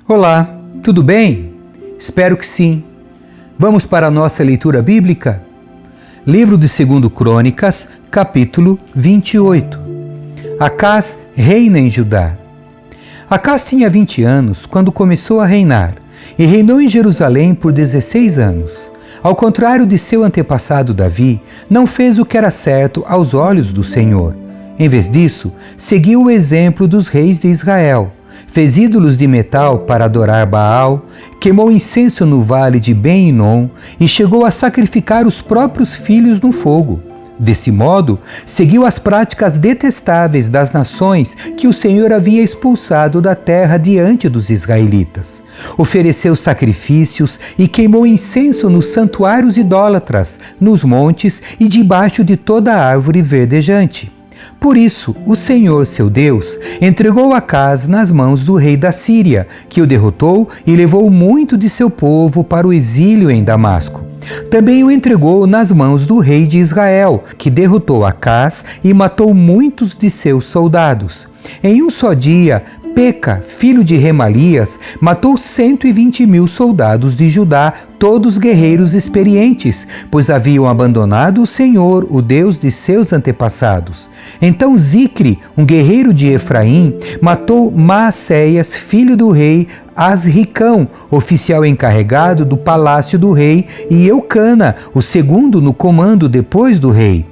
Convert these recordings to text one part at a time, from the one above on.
Olá, tudo bem? Espero que sim. Vamos para a nossa leitura bíblica? Livro de 2 Crônicas, capítulo 28. Acás reina em Judá. Acás tinha 20 anos quando começou a reinar, e reinou em Jerusalém por 16 anos. Ao contrário de seu antepassado Davi, não fez o que era certo aos olhos do Senhor. Em vez disso, seguiu o exemplo dos reis de Israel. Fez ídolos de metal para adorar Baal, queimou incenso no vale de Ben-Hinom e chegou a sacrificar os próprios filhos no fogo. Desse modo, seguiu as práticas detestáveis das nações que o Senhor havia expulsado da terra diante dos israelitas. Ofereceu sacrifícios e queimou incenso nos santuários idólatras, nos montes e debaixo de toda árvore verdejante. Por isso, o Senhor, seu Deus, entregou Acás nas mãos do rei da Síria, que o derrotou e levou muito de seu povo para o exílio em Damasco. Também o entregou nas mãos do rei de Israel, que derrotou Acás e matou muitos de seus soldados. Em um só dia, Peca, filho de Remalias, matou 120.000 soldados de Judá, todos guerreiros experientes, pois haviam abandonado o Senhor, o Deus de seus antepassados. Então Zicre, um guerreiro de Efraim, matou Maacéias, filho do rei Asricão, oficial encarregado do palácio do rei, e Eucana, o segundo no comando depois do rei.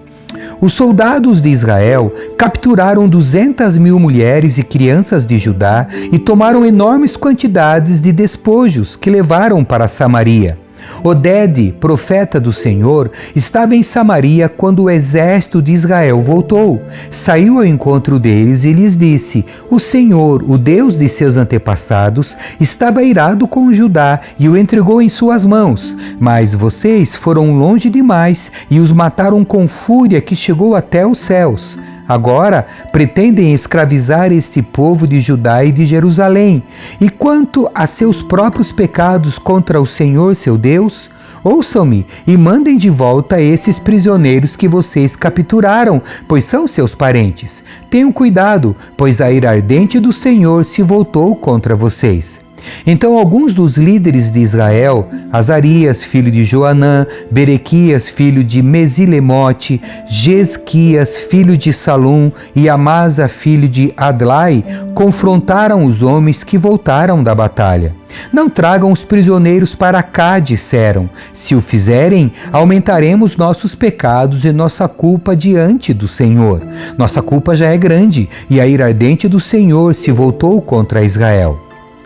Os soldados de Israel capturaram 200.000 mulheres e crianças de Judá e tomaram enormes quantidades de despojos que levaram para Samaria. Odede, profeta do Senhor, estava em Samaria quando o exército de Israel voltou. Saiu ao encontro deles e lhes disse: O Senhor, o Deus de seus antepassados, estava irado com Judá e o entregou em suas mãos. Mas vocês foram longe demais e os mataram com fúria que chegou até os céus. Agora pretendem escravizar este povo de Judá e de Jerusalém. E quanto a seus próprios pecados contra o Senhor, seu Deus, ouçam-me e mandem de volta esses prisioneiros que vocês capturaram, pois são seus parentes. Tenham cuidado, pois a ira ardente do Senhor se voltou contra vocês. Então alguns dos líderes de Israel, Azarias, filho de Joanã, Berequias, filho de Mesilemote, Jesquias, filho de Salum, e Amasa, filho de Adlai, confrontaram os homens que voltaram da batalha. Não tragam os prisioneiros para cá, disseram. Se o fizerem, aumentaremos nossos pecados e nossa culpa diante do Senhor. Nossa culpa já é grande, e a ira ardente do Senhor se voltou contra Israel.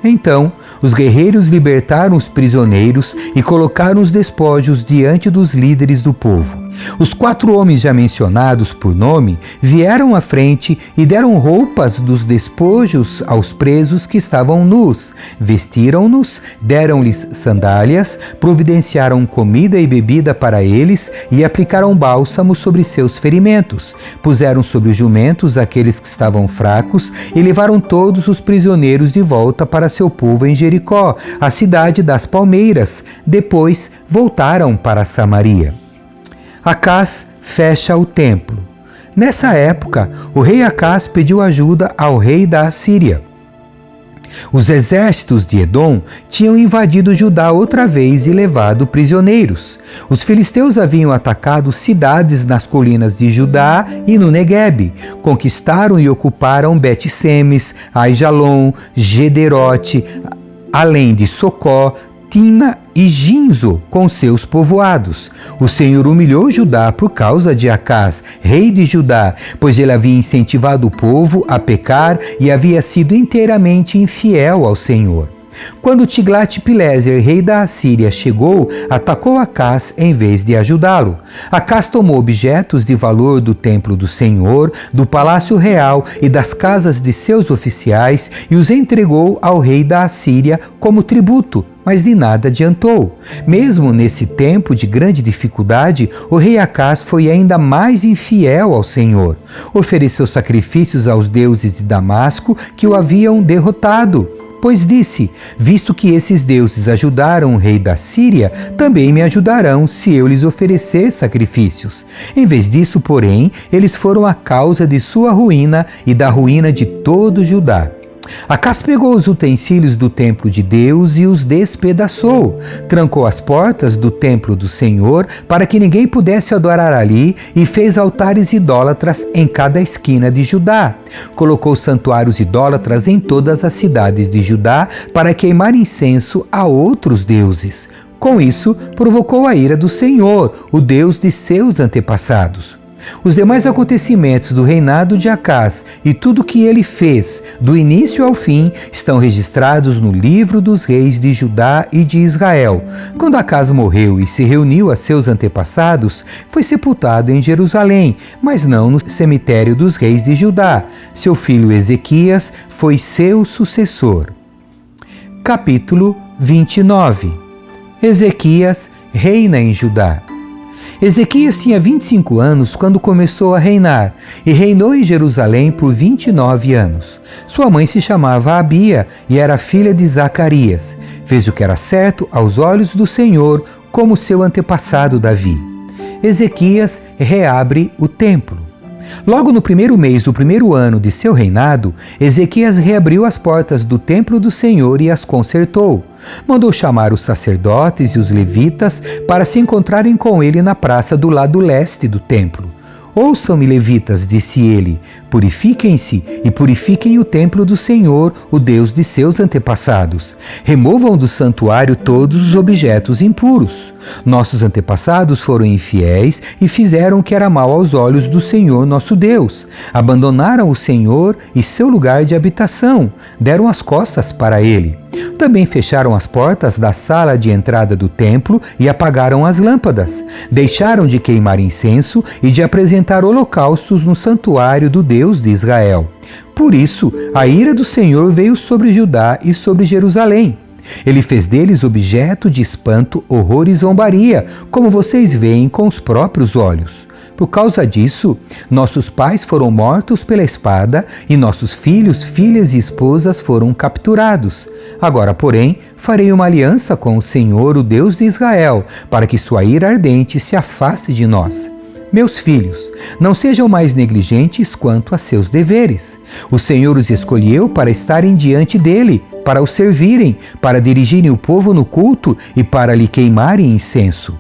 Então, os guerreiros libertaram os prisioneiros e colocaram os despojos diante dos líderes do povo. Os 4 homens já mencionados por nome vieram à frente e deram roupas dos despojos aos presos que estavam nus. Vestiram-nos, deram-lhes sandálias, providenciaram comida e bebida para eles e aplicaram bálsamo sobre seus ferimentos. Puseram sobre os jumentos aqueles que estavam fracos e levaram todos os prisioneiros de volta para seu povo em Jericó, a cidade das palmeiras. Depois voltaram para Samaria. Acás fecha o templo. Nessa época, o rei Acás pediu ajuda ao rei da Assíria. Os exércitos de Edom tinham invadido Judá outra vez e levado prisioneiros. Os filisteus haviam atacado cidades nas colinas de Judá e no Neguebe. Conquistaram e ocuparam Bet-Semes, Aijalon, Gederote, além de Socó, Tina e Ginzo com seus povoados. O Senhor humilhou Judá por causa de Acás, rei de Judá, pois ele havia incentivado o povo a pecar e havia sido inteiramente infiel ao Senhor. Quando Tiglat-Pileser, rei da Assíria, chegou, atacou Acás em vez de ajudá-lo. Acás tomou objetos de valor do templo do Senhor, do palácio real e das casas de seus oficiais e os entregou ao rei da Assíria como tributo, mas de nada adiantou. Mesmo nesse tempo de grande dificuldade, o rei Acás foi ainda mais infiel ao Senhor. Ofereceu sacrifícios aos deuses de Damasco que o haviam derrotado. Pois disse: visto que esses deuses ajudaram o rei da Síria, também me ajudarão se eu lhes oferecer sacrifícios. Em vez disso, porém, eles foram a causa de sua ruína e da ruína de todo Judá. Acás pegou os utensílios do templo de Deus e os despedaçou. Trancou as portas do templo do Senhor para que ninguém pudesse adorar ali e fez altares idólatras em cada esquina de Judá. Colocou santuários idólatras em todas as cidades de Judá para queimar incenso a outros deuses. Com isso, provocou a ira do Senhor, o Deus de seus antepassados. Os demais acontecimentos do reinado de Acás e tudo o que ele fez, do início ao fim, estão registrados no livro dos reis de Judá e de Israel. Quando Acás morreu e se reuniu a seus antepassados, foi sepultado em Jerusalém, mas não no cemitério dos reis de Judá. Seu filho Ezequias foi seu sucessor. Capítulo 29. Ezequias reina em Judá. Ezequias tinha 25 anos quando começou a reinar e reinou em Jerusalém por 29 anos. Sua mãe se chamava Abia e era filha de Zacarias. Fez o que era certo aos olhos do Senhor, como seu antepassado Davi. Ezequias reabre o templo. Logo no primeiro mês do primeiro ano de seu reinado, Ezequias reabriu as portas do templo do Senhor e as consertou. Mandou chamar os sacerdotes e os levitas para se encontrarem com ele na praça do lado leste do templo. Ouçam-me, levitas, disse ele, purifiquem-se e purifiquem o templo do Senhor, o Deus de seus antepassados. Removam do santuário todos os objetos impuros. Nossos antepassados foram infiéis e fizeram o que era mal aos olhos do Senhor nosso Deus. Abandonaram o Senhor e seu lugar de habitação, deram as costas para ele. Também fecharam as portas da sala de entrada do templo e apagaram as lâmpadas. Deixaram de queimar incenso e de apresentar holocaustos no santuário do Deus de Israel. Por isso, a ira do Senhor veio sobre Judá e sobre Jerusalém. Ele fez deles objeto de espanto, horror e zombaria, como vocês veem com os próprios olhos. Por causa disso, nossos pais foram mortos pela espada e nossos filhos, filhas e esposas foram capturados. Agora, porém, farei uma aliança com o Senhor, o Deus de Israel, para que sua ira ardente se afaste de nós. Meus filhos, não sejam mais negligentes quanto a seus deveres. O Senhor os escolheu para estarem diante dele, para o servirem, para dirigirem o povo no culto e para lhe queimarem incenso.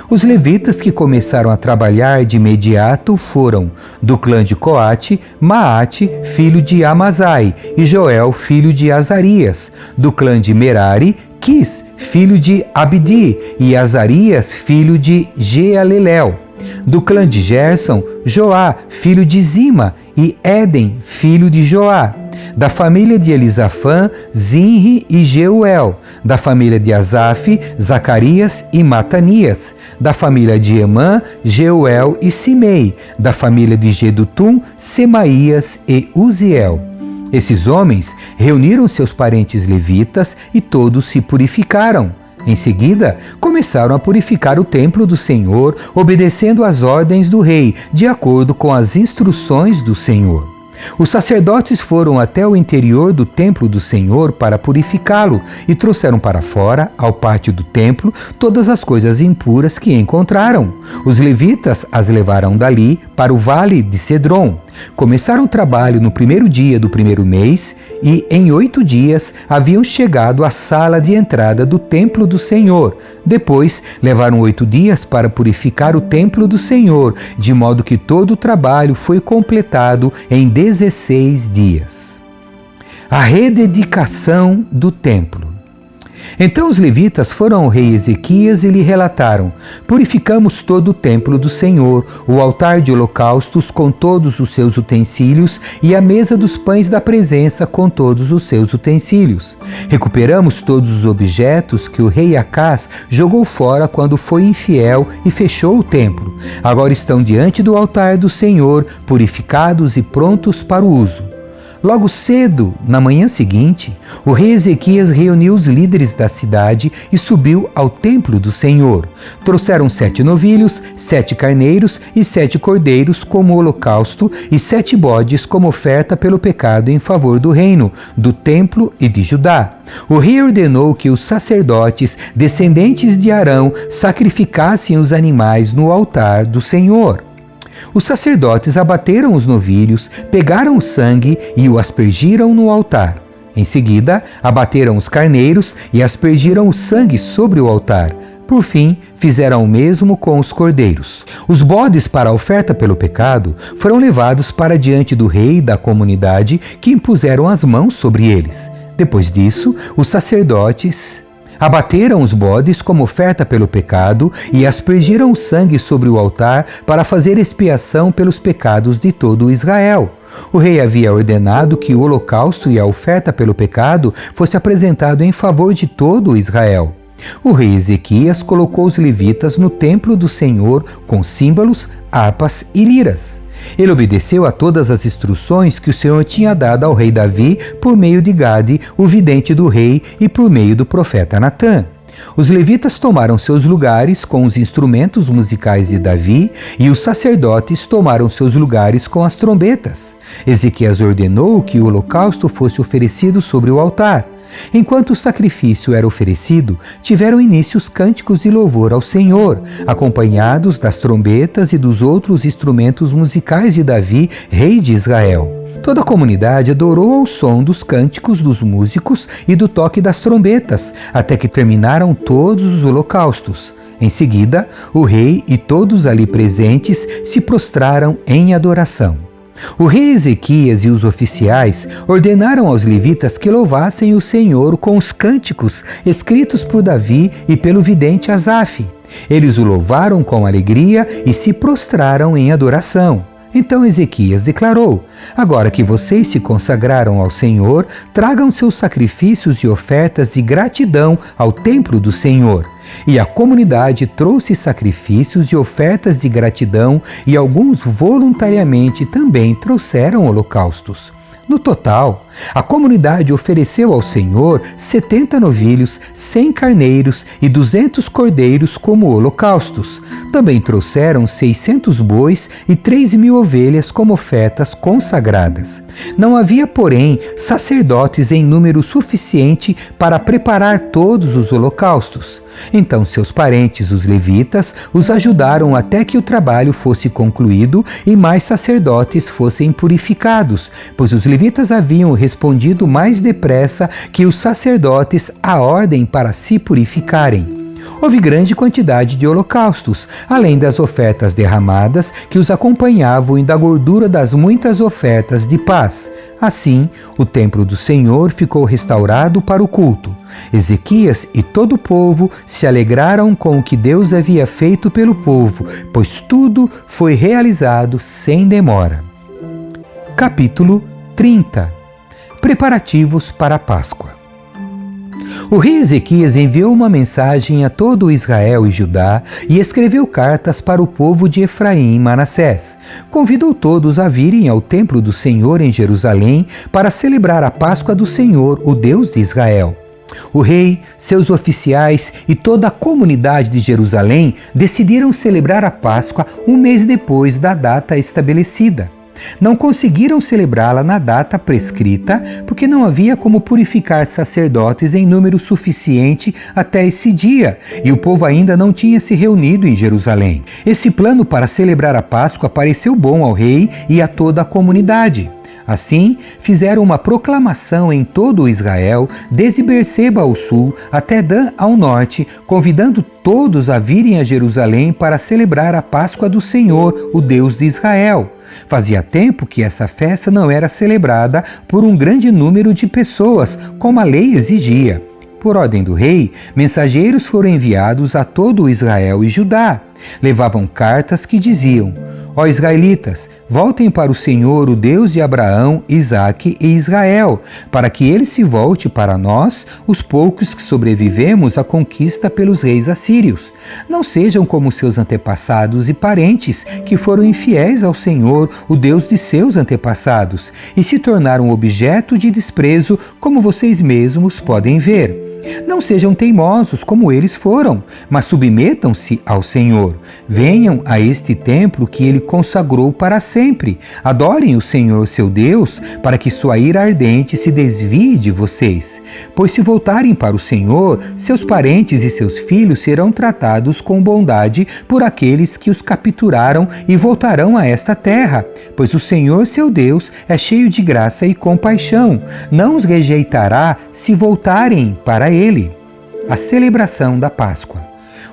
Os levitas que começaram a trabalhar de imediato foram, do clã de Coate, Maate, filho de Amazai, e Joel, filho de Azarias. Do clã de Merari, Quis, filho de Abdi, e Azarias, filho de Jealelel. Do clã de Gerson, Joá, filho de Zima, e Éden, filho de Joá. Da família de Elisafã, Zinri e Jeuel. Da família de Asaf, Zacarias e Matanias. Da família de Emã, Jeuel e Simei. Da família de Jedutum, Semaías e Uziel. Esses homens reuniram seus parentes levitas e todos se purificaram. Em seguida, começaram a purificar o templo do Senhor, obedecendo às ordens do rei, de acordo com as instruções do Senhor. Os sacerdotes foram até o interior do templo do Senhor para purificá-lo e trouxeram para fora, ao pátio do templo, todas as coisas impuras que encontraram. Os levitas as levaram dali para o vale de Cedron. Começaram o trabalho no primeiro dia do primeiro mês e, em 8 dias, haviam chegado à sala de entrada do templo do Senhor. Depois, levaram 8 dias para purificar o templo do Senhor, de modo que todo o trabalho foi completado em 16 dias. A rededicação do templo. Então os levitas foram ao rei Ezequias e lhe relataram: purificamos todo o templo do Senhor, o altar de holocaustos com todos os seus utensílios e a mesa dos pães da presença com todos os seus utensílios. Recuperamos todos os objetos que o rei Acás jogou fora quando foi infiel e fechou o templo. Agora estão diante do altar do Senhor, purificados e prontos para o uso. Logo cedo, na manhã seguinte, o rei Ezequias reuniu os líderes da cidade e subiu ao templo do Senhor. Trouxeram 7 novilhos, 7 carneiros e 7 cordeiros como holocausto e 7 bodes como oferta pelo pecado em favor do reino, do templo e de Judá. O rei ordenou que os sacerdotes, descendentes de Arão, sacrificassem os animais no altar do Senhor. Os sacerdotes abateram os novilhos, pegaram o sangue e o aspergiram no altar. Em seguida, abateram os carneiros e aspergiram o sangue sobre o altar. Por fim, fizeram o mesmo com os cordeiros. Os bodes para a oferta pelo pecado foram levados para diante do rei e da comunidade, que impuseram as mãos sobre eles. Depois disso, os sacerdotes abateram os bodes como oferta pelo pecado e aspergiram o sangue sobre o altar para fazer expiação pelos pecados de todo Israel. O rei havia ordenado que o holocausto e a oferta pelo pecado fosse apresentado em favor de todo Israel. O rei Ezequias colocou os levitas no templo do Senhor com símbolos, harpas e liras. Ele obedeceu a todas as instruções que o Senhor tinha dado ao rei Davi por meio de Gade, o vidente do rei, e por meio do profeta Natã. Os levitas tomaram seus lugares com os instrumentos musicais de Davi e os sacerdotes tomaram seus lugares com as trombetas. Ezequias ordenou que o holocausto fosse oferecido sobre o altar. Enquanto o sacrifício era oferecido, tiveram início os cânticos de louvor ao Senhor, acompanhados das trombetas e dos outros instrumentos musicais de Davi, rei de Israel. Toda a comunidade adorou ao som dos cânticos dos músicos e do toque das trombetas, até que terminaram todos os holocaustos. Em seguida, o rei e todos ali presentes se prostraram em adoração. O rei Ezequias e os oficiais ordenaram aos levitas que louvassem o Senhor com os cânticos escritos por Davi e pelo vidente Asaf. Eles o louvaram com alegria e se prostraram em adoração. Então Ezequias declarou: agora que vocês se consagraram ao Senhor, tragam seus sacrifícios e ofertas de gratidão ao templo do Senhor. E a comunidade trouxe sacrifícios e ofertas de gratidão, e alguns voluntariamente também trouxeram holocaustos. No total, a comunidade ofereceu ao Senhor 70 novilhos, 100 carneiros e 200 cordeiros como holocaustos. Também trouxeram 600 bois e 3.000 ovelhas como ofertas consagradas. Não havia, porém, sacerdotes em número suficiente para preparar todos os holocaustos. Então seus parentes, os levitas, os ajudaram até que o trabalho fosse concluído e mais sacerdotes fossem purificados, pois os levitas haviam respondido mais depressa que os sacerdotes à ordem para se purificarem. Houve grande quantidade de holocaustos, além das ofertas derramadas que os acompanhavam e da gordura das muitas ofertas de paz. Assim, o templo do Senhor ficou restaurado para o culto. Ezequias e todo o povo se alegraram com o que Deus havia feito pelo povo, pois tudo foi realizado sem demora. Capítulo 30. Preparativos para a Páscoa. O rei Ezequias enviou uma mensagem a todo Israel e Judá e escreveu cartas para o povo de Efraim e Manassés. Convidou todos a virem ao templo do Senhor em Jerusalém para celebrar a Páscoa do Senhor, o Deus de Israel. O rei, seus oficiais e toda a comunidade de Jerusalém decidiram celebrar a Páscoa um mês depois da data estabelecida. Não conseguiram celebrá-la na data prescrita, porque não havia como purificar sacerdotes em número suficiente até esse dia, e o povo ainda não tinha se reunido em Jerusalém. Esse plano para celebrar a Páscoa pareceu bom ao rei e a toda a comunidade. Assim, fizeram uma proclamação em todo Israel, desde Berseba ao sul até Dan ao norte, convidando todos a virem a Jerusalém para celebrar a Páscoa do Senhor, o Deus de Israel. Fazia tempo que essa festa não era celebrada por um grande número de pessoas, como a lei exigia. Por ordem do rei, mensageiros foram enviados a todo Israel e Judá. Levavam cartas que diziam: ó israelitas, voltem para o Senhor, o Deus de Abraão, Isaque e Israel, para que ele se volte para nós, os poucos que sobrevivemos à conquista pelos reis assírios. Não sejam como seus antepassados e parentes, que foram infiéis ao Senhor, o Deus de seus antepassados, e se tornaram objeto de desprezo, como vocês mesmos podem ver. Não sejam teimosos como eles foram, mas submetam-se ao Senhor. Venham a este templo que ele consagrou para sempre. Adorem o Senhor seu Deus, para que sua ira ardente se desvie de vocês. Pois se voltarem para o Senhor, seus parentes e seus filhos serão tratados com bondade por aqueles que os capturaram e voltarão a esta terra. Pois o Senhor seu Deus é cheio de graça e compaixão. Não os rejeitará se voltarem para ele. A celebração da Páscoa.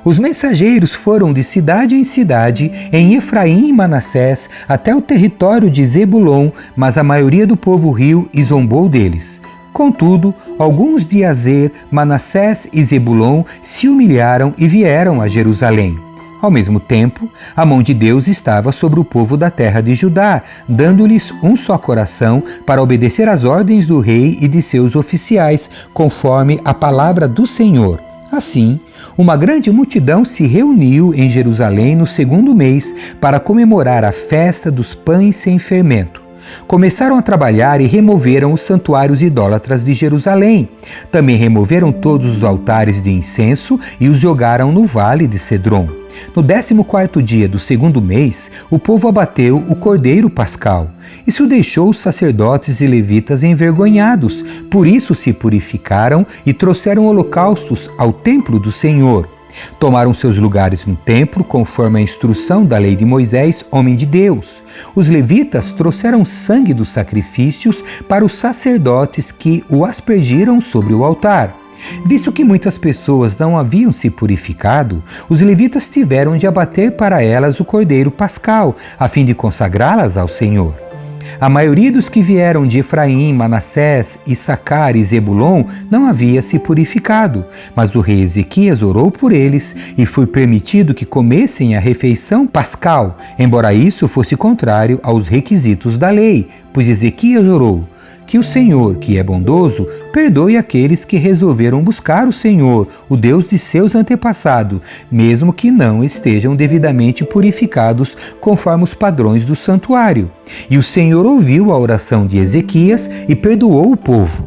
Os mensageiros foram de cidade em cidade, em Efraim e Manassés, até o território de Zebulon, mas a maioria do povo riu e zombou deles. Contudo, alguns de Azer, Manassés e Zebulon se humilharam e vieram a Jerusalém. Ao mesmo tempo, a mão de Deus estava sobre o povo da terra de Judá, dando-lhes um só coração para obedecer às ordens do rei e de seus oficiais, conforme a palavra do Senhor. Assim, uma grande multidão se reuniu em Jerusalém no 2º mês para comemorar a festa dos pães sem fermento. Começaram a trabalhar e removeram os santuários idólatras de Jerusalém. Também removeram todos os altares de incenso e os jogaram no vale de Cedron. No 14º dia do 2º mês, o povo abateu o cordeiro pascal. Isso deixou os sacerdotes e levitas envergonhados. Por isso se purificaram e trouxeram holocaustos ao templo do Senhor. Tomaram seus lugares no templo, conforme a instrução da lei de Moisés, homem de Deus. Os levitas trouxeram sangue dos sacrifícios para os sacerdotes que o aspergiram sobre o altar. Visto que muitas pessoas não haviam se purificado, os levitas tiveram de abater para elas o cordeiro pascal, a fim de consagrá-las ao Senhor. A maioria dos que vieram de Efraim, Manassés, Issacar e Zebulon não havia se purificado, mas o rei Ezequias orou por eles e foi permitido que comessem a refeição pascal, embora isso fosse contrário aos requisitos da lei, pois Ezequias orou: que o Senhor, que é bondoso, perdoe aqueles que resolveram buscar o Senhor, o Deus de seus antepassados, mesmo que não estejam devidamente purificados conforme os padrões do santuário. E o Senhor ouviu a oração de Ezequias e perdoou o povo.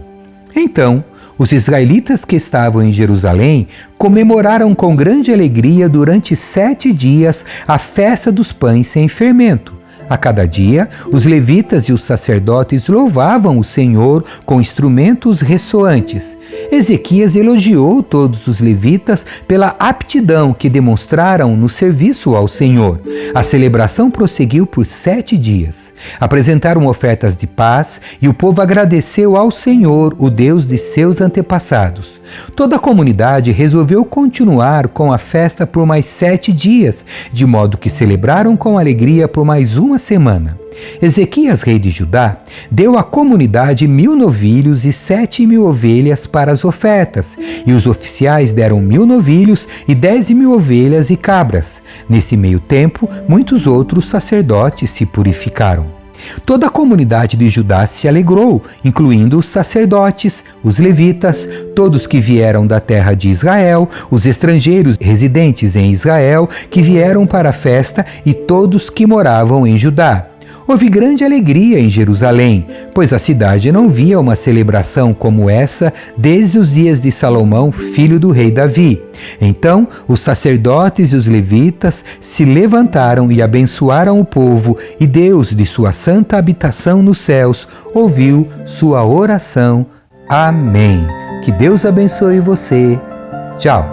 Então, os israelitas que estavam em Jerusalém comemoraram com grande alegria durante 7 dias a festa dos pães sem fermento. A cada dia, os levitas e os sacerdotes louvavam o Senhor com instrumentos ressoantes. Ezequias elogiou todos os levitas pela aptidão que demonstraram no serviço ao Senhor. A celebração prosseguiu por 7 dias. Apresentaram ofertas de paz e o povo agradeceu ao Senhor, o Deus de seus antepassados. Toda a comunidade resolveu continuar com a festa por mais 7 dias, de modo que celebraram com alegria por mais uma semana. Ezequias, rei de Judá, deu à comunidade 1000 novilhos e 7.000 ovelhas para as ofertas, e os oficiais deram 1000 novilhos e 10.000 ovelhas e cabras. Nesse meio tempo, muitos outros sacerdotes se purificaram. Toda a comunidade de Judá se alegrou, incluindo os sacerdotes, os levitas, todos que vieram da terra de Israel, os estrangeiros residentes em Israel que vieram para a festa e todos que moravam em Judá. Houve grande alegria em Jerusalém, pois a cidade não via uma celebração como essa desde os dias de Salomão, filho do rei Davi. Então, os sacerdotes e os levitas se levantaram e abençoaram o povo, e Deus, de sua santa habitação nos céus, ouviu sua oração. Amém. Que Deus abençoe você. Tchau.